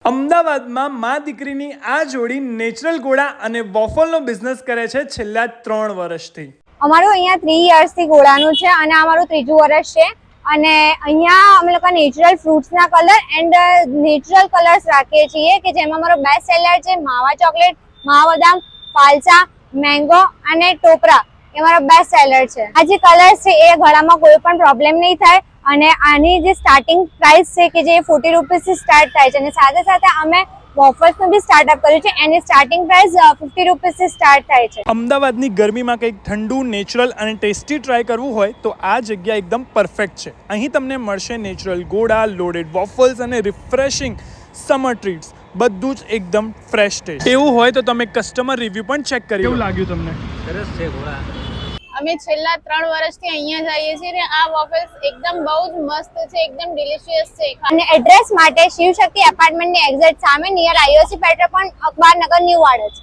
અમદાવાદમાં મા દીકરીની આ જોડી નેચરલ ગોળા અને વોફલનો બિઝનેસ કરે છે છેલ્લા 3 વર્ષથી। અમારું અહીંયા 3 યર્સથી ગોળાનું છે અને અમારું ત્રીજું વર્ષ છે અને અહીંયા અમે લોકો નેચરલ ફ્રૂટ્સના કલર એન્ડ નેચરલ કલર્સ રાખીએ છીએ કે જેમાં અમારો બેસ્ટ સેલર છે માવા ચોકલેટ, માવા બદામ, ફાલસા, મેંગો અને ટોપરા એ મારો બેસ્ટ સેલર છે। આ જે કલર્સ છે એ ગળામાં કોઈ પણ પ્રોબ્લેમ નહીં થાય અને આની જે સ્ટાર્ટિંગ પ્રાઇસ છે કે જે 40 રૂપીસથી સ્ટાર્ટ થાય છે અને સાથે સાથે અમે વોફલ્સનું બી સ્ટાર્ટઅપ કર્યું છે એની સ્ટાર્ટિંગ પ્રાઇસ 50 રૂપીસથી સ્ટાર્ટ થાય છે। અમદાવાદની ગરમીમાં કંઈક ઠંડુ નેચરલ અને ટેસ્ટી ટ્રાય કરવું હોય તો આ જગ્યા એકદમ પરફેક્ટ છે। અહીં તમને મળશે નેચરલ ગોળા, લોડેડ વોફલ્સ અને રિફ્રેશિંગ સમર ટ્રીટ્સ, બધું જ એકદમ ફ્રેશ ટેસ્ટ। એવું હોય તો તમે કસ્ટમર રિવ્યુ પણ ચેક કરી। કેવું લાગ્યું તમને? સરસ છે ગોળા। અમે છેલ્લા 3 વર્ષથી અહીંયા જ આવીએ છીએ અને આ વોફલ્સ એકદમ બહુ જ મસ્ત છે, એકદમ ડિલિશિયસ છે। અને એડ્રેસ માટે શિવશક્તિ એપાર્ટમેન્ટની એક્ઝેક્ટ સામે near IOC petrol pump, Akhbarnagar, new Vadaj.